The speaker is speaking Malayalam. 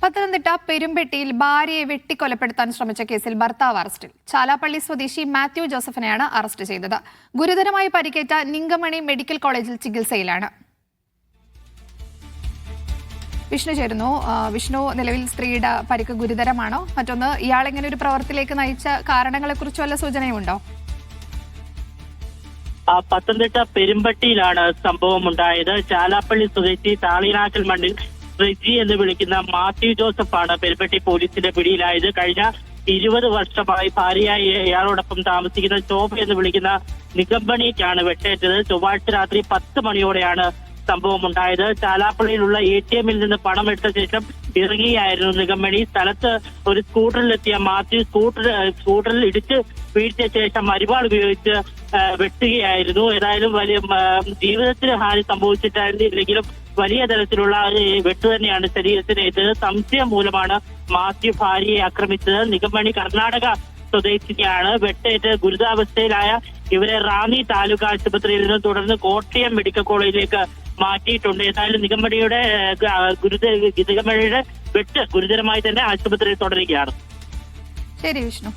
പത്തനംതിട്ട പെരുമ്പെട്ടിയിൽ ഭാര്യയെ വെട്ടിക്കൊലപ്പെടുത്താൻ ശ്രമിച്ച കേസിൽ ഭർത്താവ് അറസ്റ്റിൽ. ചാലാപ്പള്ളി സ്വദേശി മാത്യു ജോസഫിനെയാണ് അറസ്റ്റ് ചെയ്തത്. ഗുരുതരമായി പരിക്കേറ്റ നിങ്കമണി മെഡിക്കൽ കോളേജിൽ ചികിത്സയിലാണ്. വിഷ്ണു ചേരുന്നു. വിഷ്ണു, നിലവിൽ സ്ത്രീയുടെ പരിക്ക് ഗുരുതരമാണോ? മറ്റൊന്ന്, ഇയാളെങ്ങനെ ഒരു പ്രവൃത്തിയിലേക്ക് നയിച്ച കാരണങ്ങളെ കുറിച്ച് വല്ല സൂചനയുണ്ടോ? പത്തനംതിട്ട പെരുമ്പട്ടിയിലാണ് സംഭവം ഉണ്ടായത്. ചാലാപ്പള്ളി സ്വദേശി താളിനാക്കൽ മണ്ണിൽ റിജി എന്ന് വിളിക്കുന്ന മാത്യു ജോസഫാണ് പെരുമ്പട്ടി പോലീസിന്റെ പിടിയിലായത്. കഴിഞ്ഞ 20 വർഷമായി ഭാര്യയായി ഇയാളോടൊപ്പം താമസിക്കുന്ന ശോഭ എന്ന് വിളിക്കുന്ന നിഗംബണിക്കാണ് വെട്ടേറ്റത്. ചൊവ്വാഴ്ച രാത്രി 10 മണിയോടെയാണ് സംഭവം ഉണ്ടായത്. ചാലാപ്പള്ളിയിലുള്ള ATM നിന്ന് പണം എടുത്ത ശേഷം ഇറങ്ങിയായിരുന്നു നിഗംബണി. സ്ഥലത്ത് ഒരു സ്കൂട്ടറിലെത്തിയ മാത്യു സ്കൂട്ടറിൽ ഇടിച്ച് വീഴ്ച ശേഷം അരിവാൾ ഉപയോഗിച്ച് വെട്ടുകയായിരുന്നു. ഏതായാലും വലിയ ജീവിതത്തിന് ഹാനി സംഭവിച്ചിട്ടായിരുന്നില്ലെങ്കിലും വലിയ തരത്തിലുള്ള വെട്ട് തന്നെയാണ് ശരീരത്തിനേറ്റത്. സംശയം മൂലമാണ് മാത്യു ഭാര്യയെ ആക്രമിച്ചത്. നിഗംബണി കർണാടക സ്വദേശിനിയാണ്. വെട്ടേറ്റ് ഗുരുതരാവസ്ഥയിലായ ഇവരെ റാന്നി താലൂക്ക് ആശുപത്രിയിൽ നിന്ന് തുടർന്ന് കോട്ടയം മെഡിക്കൽ കോളേജിലേക്ക് മാറ്റിയിട്ടുണ്ട്. ഏതായാലും നിഗംബണിയുടെ വെട്ട് ഗുരുതരമായി തന്നെ ആശുപത്രിയിൽ തുടരുകയാണ്. ശരി വിഷ്ണു.